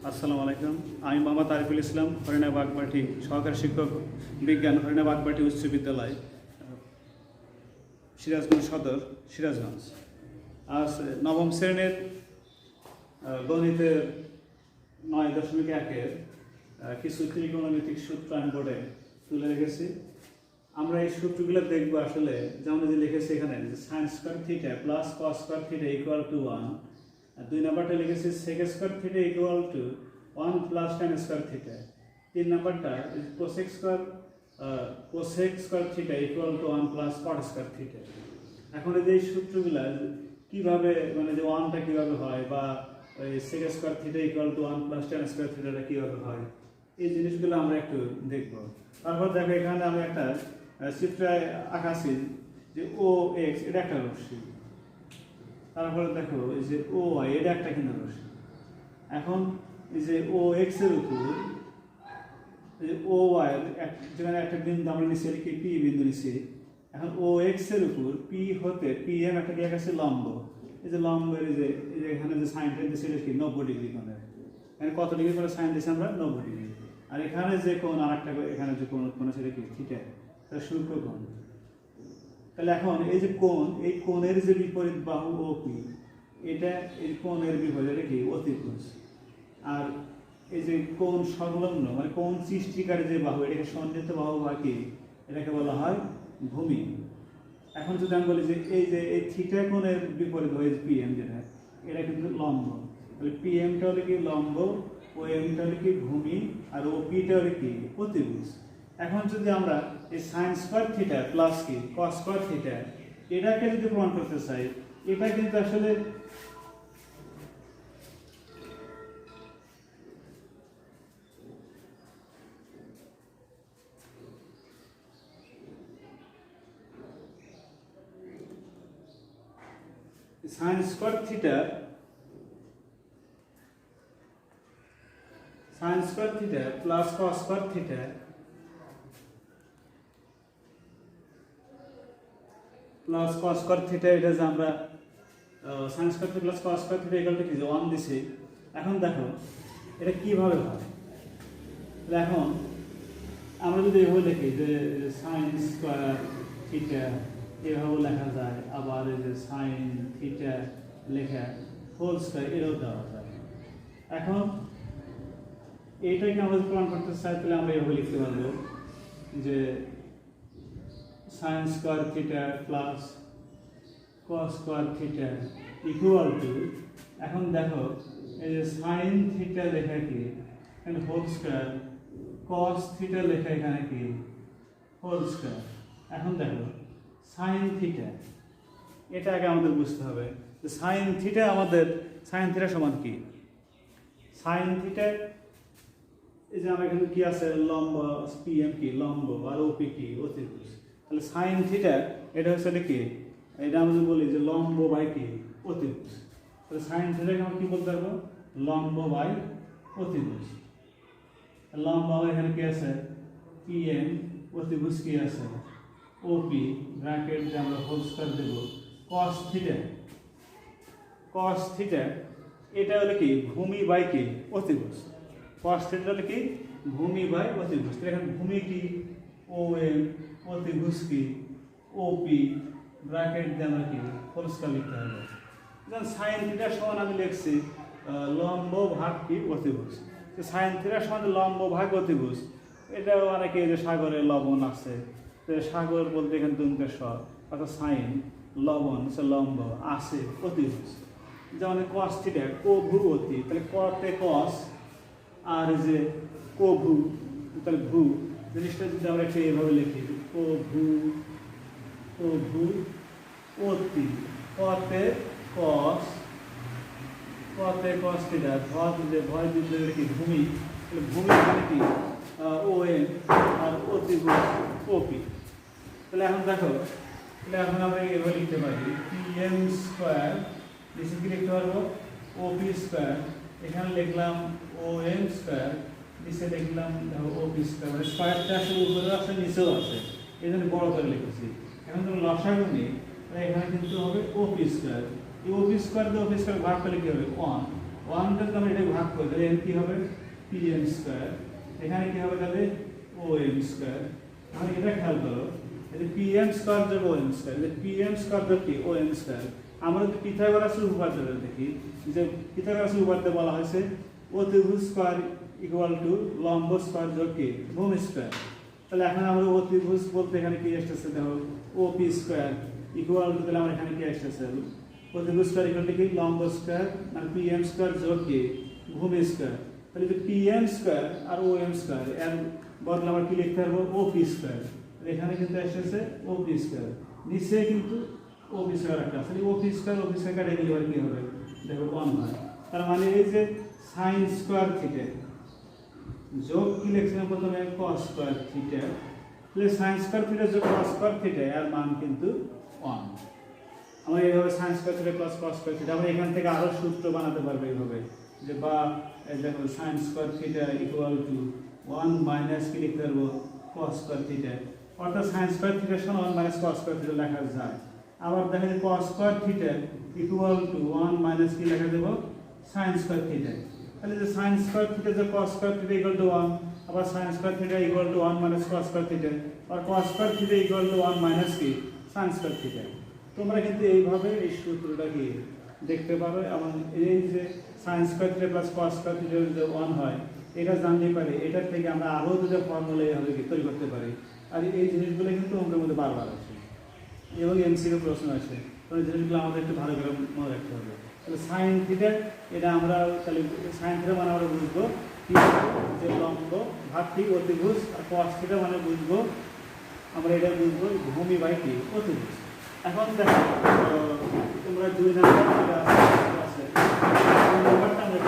আসসালামু আলাইকুম। আমি মোহাম্মদ আরিফুল ইসলাম, হরিণা বাগবাটি সহকারী শিক্ষক বিজ্ঞান, হরিণা বাগবাটি উচ্চ বিদ্যালয়, সিরাজগঞ্জ সদর, সিরাজগঞ্জ। আজ নবম শ্রেণীর গণিতের 9.1-এর কিছু ত্রিকোণমিতিক সূত্র আমি বোর্ডে তুলে রেখেছি। আমরা এই সূত্রগুলো দেখবো। আসলে যেমন যে লিখেছি এখানে sine square theta plus cos square theta equal to 1। আর 2 নাম্বারটা লিখেছি sec square theta equal to 1 plus tan square theta. 3 নাম্বারটা cosec square theta equal to 1 plus cot square theta. এখন এই সূত্রগুলা কিভাবে, মানে যে 1টা কিভাবে হয়, বা ওই sec square theta equal to 1 plus tan square থিটাটা কিভাবে হয়, এই জিনিসগুলো আমরা একটু দেখব। তারপর দেখো এখানে আমি একটা চিত্রে আঁকাছি যে ও এক্স, এটা একটা রশ্মি। তারপরে দেখো এই যে ও ওয়াই, এটা একটা কিন্তু রশ্মি। এখন এই যে ও এক্স এর উপর ও ওয়াই যেখানে একটা বিন্দু আমরা নিচ্ছি, কি পি বিন্দু নিচ্ছি। এখন ও এক্স এর উপর পি হতে পি এম একটা লেখা আছে লম্ব। এই যে লম্বের এই যে এখানে যে সাইনটা দিচ্ছে এটা কি 90 ডিগ্রি কোণে। এখানে কত ডিগ্রি করে সাইন দিচ্ছি আমরা? 90 ডিগ্রি। আর এখানে যে কোণ আরেকটা, এখানে যে কোণ সেটা কি থিটা, তার সূক্ষ্ম কোণ। তাহলে এখন এই যে কোণ, এই কোণের যে বিপরীত বাহু ও পি, এটা এই কোণের বিপরীত কি অতিভুজ। আর এই যে কোণ সংলগ্ন, মানে কোণ সৃষ্টিকারী যে বাহু, এটাকে সন্নিহিত বাহু বা কি, এটাকে বলা হয় ভূমি। এখন যদি আমি বলি যে এই থিটা কোণের বিপরীত হয়ে পি এম, যেটা এটা কিন্তু লম্ব। তাহলে পি এমটা হলে কি লম্ব, ও এমটা হলে কি ভূমি, আর ও পিটা হলে কি অতিভুজ। এখন যদি আমরা এই সাইন স্কোয়ার থিটা প্লাস কি কস স্কোয়ার থিটা, এটাকে যদি প্রমাণ করতে চাই, এটা কিন্তু আসলে sign square theta plus cos square theta plus cos square theta, এটা যে আমরা sign square theta plus cos square theta equal two কি 1 দিছি। এখন দেখো এটা কিভাবে হয়। তাহলে এখন আমরা যদি এভাবে লিখি যে সাইন স্কোয়ার থিটা, এভাবে লেখা যায়। আবার এই যে সাইন থিটা লেখা হোল স্কোয়ার, এটাও দেওয়া যায়। এখন এইটাকে আমরা প্রমাণ করতে চাই, তাহলে আমরা এভাবে লিখতে পারবো যে sign square theta plus cos square theta equal two, এখন দেখো এই যে সাইন থিটা লেখা কি এখানে হোল স্কোয়ার, কস থিটা লেখা এখানে কি হোল স্কোয়ার। এখন দেখো সাইন থিটা, এটা আগে আমাদের বুঝতে হবে যে সাইন থিটা সমান কি। সাইন থিটা এই যে আমার এখানে কি আছে, লম্ব পি এম কি লম্ব, আর ওপি কি অতিভুজ। তাহলে সাইন থিটা এটা হচ্ছে কি, এটা আমরা বলি যে লম্ব বাই কি অতিভুজ। তাহলে সাইন থিটাকে আমরা কি বলতে পারবো, লম্ব বাই অতিভুজ। লম্ব এখানে কি আছে পি এম, অতিভুজ কি আছে ওপি, ব্র্যাকেট দিয়ে আমরা হোল স্কয়ার দেব। কস থিটা এটা হলো কি ভূমি বাই কি অতিভুজ। কস থিটা হলো কি ভূমি বাই অতিভুজ। এখানে ভূমি কি ও এম, অতিভুজ কি ওপি, ব্র্যাকেট দিয়ে আমরা কি হোল স্কয়ার লিখতে হবে। যেমন সাইন থিটা সমান আমি লিখছি লম্ব ভাগ কি অতিভুজ। সাইন থিটা সমান লম্ব ভাগ অতিভুজ। এটাও অনেকে যে সাগরে লবণ আছে, সাগর বলতে এখানে দুমকে স্বর, অর্থাৎ সাইন লবণ লম্ব আছে অতিভুজ। যেমন কস থিটা কভু অতি, তাহলে কতে কস আর যে কভু, তাহলে ভূ জিনিসটা যদি আমরা একটু এভাবে লিখি কভু অতি, কতে কস থিটা, ভয় দিতে কি ভূমি, তাহলে ভূমি মানে কি ও এম, আর অতিভুজ ওপি। তাহলে এখন দেখো, তাহলে এখন আমরা এভাবে লিখতে পারি পি এম স্কোয়ার, নিচে কি লিখতে পারবো ওপি স্কোয়ার, এখানে লিখলাম ও এম স্কোয়ার, নিচে লিখলাম দেখো ওপি স্কোয়ার। মানে স্কোয়ারটা আসলে উপরে আছে নিচেও আছে, এই জন্য বড় করে লিখেছি। এখন তুমি লসাগু নিই, তাহলে এখানে কিন্তু হবে ওপি স্কোয়ার। এই ওপি স্কোয়ার দিয়ে ওপি স্কোয়ার ভাগ করলে কি হবে 1, ওয়ানটা যদি আমরা এটা ভাগ করি তাহলে এন কি হবে pm স্কয়ার, এখানে কি হবে তাহলে om স্কয়ার। মানে এটা খেয়াল করো এই যে pm স্কয়ার যোগ om স্কয়ার, এই pm স্কয়ার যোগ কি om স্কয়ার। আমরা যদি পিথাগোরাসের উপপাদ্য দেখি, যে পিথাগোরাসের উপপাদ্য বলা হয়েছে অতিভুজ স্কয়ার ইকুয়াল টু লম্ব স্কয়ার যোগ কি ভূমি স্কয়ার। তাহলে এখন আমরা অতিভুজ বলতে এখানে কি আসছে দেখো OP স্কয়ার ইকুয়াল টু, তাহলে আমরা এখানে কি আসছে অতিভুজ স্কয়ার ইকুয়াল টু কি লম্ব স্কয়ার আর pm স্কয়ার যোগ কি ভূমি স্কয়ার। তাহলে যে pm স্কয়ার আর om স্কয়ার এর বদলে আমরা কি লিখতে পারবো OP স্কয়ার। এখানে কিন্তু আসছে OP স্কয়ার, নিচে কিন্তু OP স্কয়ার একটা আছে। OP স্কয়ার কাটে দিলে কি হবে দেখো 1 হয়। তার মানে এই যে sin স্কয়ার থিটা যোগ কি লিখছিলাম প্রথমে cos স্কয়ার থিটা, তাহলে sin স্কয়ার থিটা যোগ cos স্কয়ার থিটা এর মান কিন্তু 1। আমরা এইভাবে sin square theta plus cos square theta আমরা এখান থেকে আরো সূত্র বানাতে পারবো এইভাবে, যে বা এই দেখো sin square theta equal to 1 minus কি লিখতে পারবো cos স্কয়ার থিটা, অর্থাৎ sin স্কয়ার থিটা সমান 1 মাইনাস cos স্কয়ার থিটা লেখা যায়। আবার দেখা যায় cos square theta equal to 1 minus কি লেখা দেব sin স্কয়ার থিটা। তাহলে যে sin স্কয়ার থিটা যে cos square theta equal to 1, আবার sin square theta equal to 1 minus cos square theta, আর cos square theta equal to 1 minus কি sin square theta. তোমরা কিন্তু এইভাবে এই সূত্রটা কি দেখতে পারো, এবং এই যে sin square theta plus cos square theta যদি 1 হয় এটা জানতে পারি, এটার থেকে আমরা আরো দুটো ফর্মুলা এইভাবে কি তৈরি করতে পারি। আর এই জিনিসগুলো কিন্তু অঙ্কের মধ্যে বারবার আসে এবং এমসিকিউ প্রশ্ন আসে, তো এই জিনিসগুলো আমাদের একটু ভালো করে মনে রাখতে হবে। তাহলে sin থিটা এটা আমরা তাহলে sin থিটা মানে আমরা বুঝবো কি যে লম্ব ভাগ কি অতিভুজ, আর cos থিটা মানে বুঝবো আমরা এটা বুঝবো ভূমি বাই কি অতিভুজ। এখন দেখো তোমরা 2 নাম্বার আছে 2 নাম্বারটা আমরা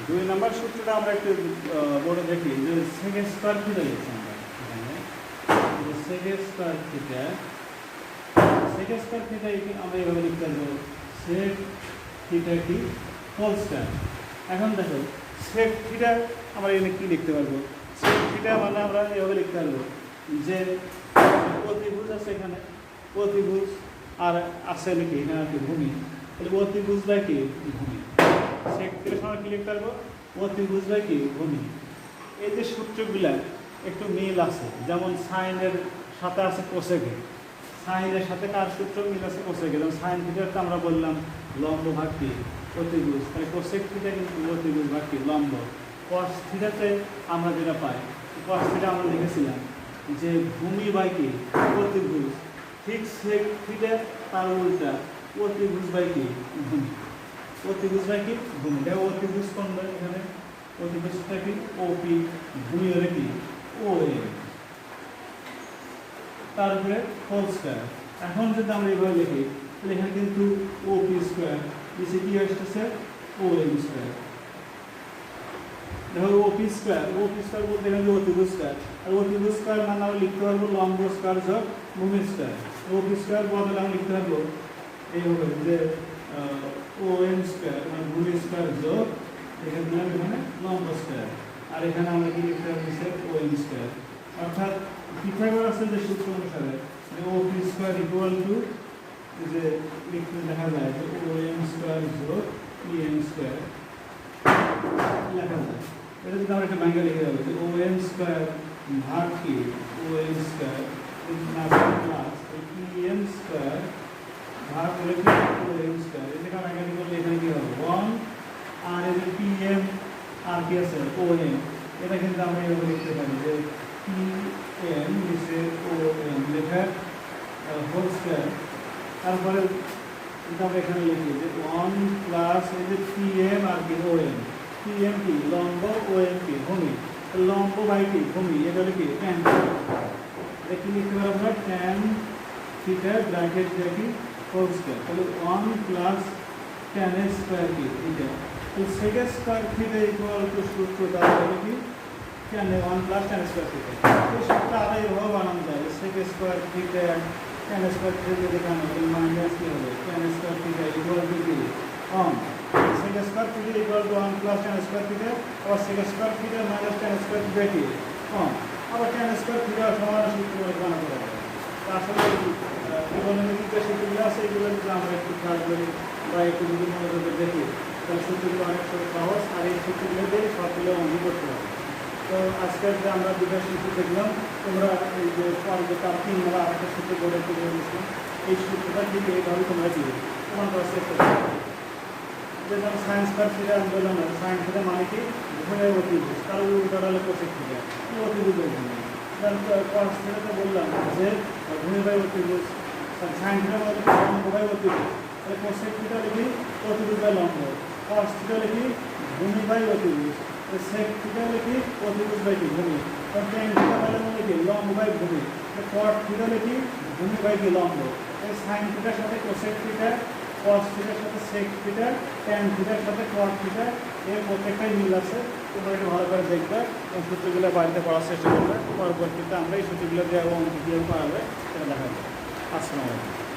2 নাম্বার সূত্রটা আমরা একটু বোর্ডে দেখি, যে sec স্কয়ার থিটা লিখছি আমরা এখানে, যে sec স্কয়ার থিটা আমরা এইভাবে লিখতে পারবো sec থিটা কি হোল স্কয়ার। এখন দেখো sec থিটা আমরা এখানে কি লিখতে পারবো, sec থিটা মানে আমরা এইভাবে লিখতে পারবো যে অতিভুজ আছে এখানে অতিভুজ আর আছে নাকি এখানে কি ভূমি, তাহলে অতিভুজ বাই কি ভূমি, sec থিটা আমরা কি লিখতে পারবো অতিভুজ বাই কি ভূমি। এই যে সূত্রগুলা একটু মিল আছে, যেমন সাইনের সাথে আছে কোসেকে, সাইনের সাথে কার সূত্র মিল আছে কোসেকে, যেমন সাইন থিটাটা আমরা বললাম লম্ব ভাগ কি অতিভুজ, তাহলে কোসেক থিটা কিন্তু অতিভুজ ভাগ কি লম্ব। cos থিটাতে আমরা যেটা পাই cos থিটা আমরা লিখেছিলাম যে ভূমি বাই কি অতিভুজ, ঠিক sec থিটা তার উল্টা অতিভুজ বাই কি ভূমি, অতিভুজ বাই কি ভূমি। দেখো অতিভুজ কোনটা এখানে অতিভুজটা কি OP, ভূমি হলে কি OM, তারপরে হোল স্কয়ার। এখন যদি আমরা এইভাবে লিখি তাহলে এখানে কিন্তু OP স্কয়ার নিচে কি আসছে OM স্কয়ার। দেখো OP স্কয়ার বলতে এখানে অতিভুজ স্কয়ার, আর অতিভুজ স্কয়ার মানে আমরা লিখতে পারবো লম্ব স্কয়ার যোগ ভূমি স্কয়ার। OP স্কয়ার বদলে আমরা লিখতে পারবো এইভাবে যে OM স্কয়ার মানে ভূমি স্কয়ার যোগ এখানে দিলাম এখানে লম্ব স্কয়ার, আর এখানে আমরা কি লিখতে পারবো OM স্কয়ার। অর্থাৎ পিথাগোরাসের যে সূত্র অনুসারে যে OP স্কয়ার ইকুয়াল টু যে লিখতে লেখা যায় যে OM স্কয়ার যোগ PM স্কয়ার লেখা যায়। এটা যদি আমরা একটা ব্যাঙ্গে লিখে যাবো যে OM স্কয়ার ভাগ কি OM square plus PM square ভাগ হলে কি OM স্কয়ার। এটাকে আমরা এখানে করলে এখানে কি হবে 1 আর এই যে PM আর কি আছে OM, এটা কিন্তু আমরা এইভাবে লিখতে পারি যে PM নিচে OM লেখা হোল স্কয়ার। তারপরে আমরা এখানে লিখি যে 1 প্লাস এই যে PM আর কি OM, PM কি লম্ব OM কি ভূমি, লম্ব বাই কি ভূমি, এটা হলো কি tan থিটা। এটা কি লিখতে পারবো আমরা tan থিটা ব্র্যাকেট দিয়ে কি হোল স্কয়ার, তাহলে 1 প্লাস tan স্কয়ার কি থিটা। তো sec square theta equal two সূত্রটা হলো কি tan 1 plus tan square theta. এই সূত্রটা আবার এইভাবে বানানো যায় sec square theta tan square theta দেখানো হলে মাইনাস কি হবে tan square theta equal two কি 1 sec sec square theta equal to 1 plus tan square theta, আবার sec square theta minus tan square theta কি কম, আবার tan square theta সমান সূত্র বানাতে হবে। আসলে ত্রিকোণমিতিক যে সূত্রগুলো আছে এগুলো যদি আমরা একটু খেয়াল করি বা একটু যদি মনোযোগে দেখি তাহলে সূত্রগুলো অনেক সহজ, আর এই সূত্রগুলো দিয়ে সবগুলো অঙ্ক করতে হবে। তো আজকের যে আমরা দুটো সূত্র দেখলাম, তোমরা এই যে পরে যে তার 3 নম্বর আরেকটা সূত্র বোর্ডে তুলে দিয়েছি, এই সূত্রটা ঠিক এইভাবে তোমরা দিবে তোমার কাছে চেষ্টা করবে। যেমন সায়েন্স স্কয়ার থিটা আমি বললাম না, সায়েন্স থিটা মানে কি ঘুমের অতিভুজ, তার উল্টোটা হলো কোসেক থিটা, অতিভুজের ঘুমে। কস থিটাতে বললাম যে ঘুমে বাই অতিভুজ, সায়েন্স থিটা মানে লম্ব বাই অতিভুজ, তাহলে কোসেক থিটা লিখি অতিভুজ বাই লম্ব, কস থিটা লিখি ভূমি বাই অতিভুজ, সেক থিটা লিখি অতিভুজ বাই কি ভূমি, ট্যান থিটা মানে কি লম্ব বাই ভূমি, কট থিটা লিখি ভূমি বাই কি লম্ব। সাইন থিটার সাথে কোসেক থিটা, কস থিটার সাথে সেক থিটা, ট্যান থিটার সাথে কট থিটা, এর প্রত্যেকটাই মিল আছে। তোমরা একটু ভালো করে দেখবে এবং সূত্রগুলো বাড়িতে পড়ার চেষ্টা করবে। পরবর্তীতে আমরা এই সূত্রগুলো দিয়ে অঙ্ক দিয়ে পারবে সেটা দেখা যাবে। আসসালামু আলাইকুম।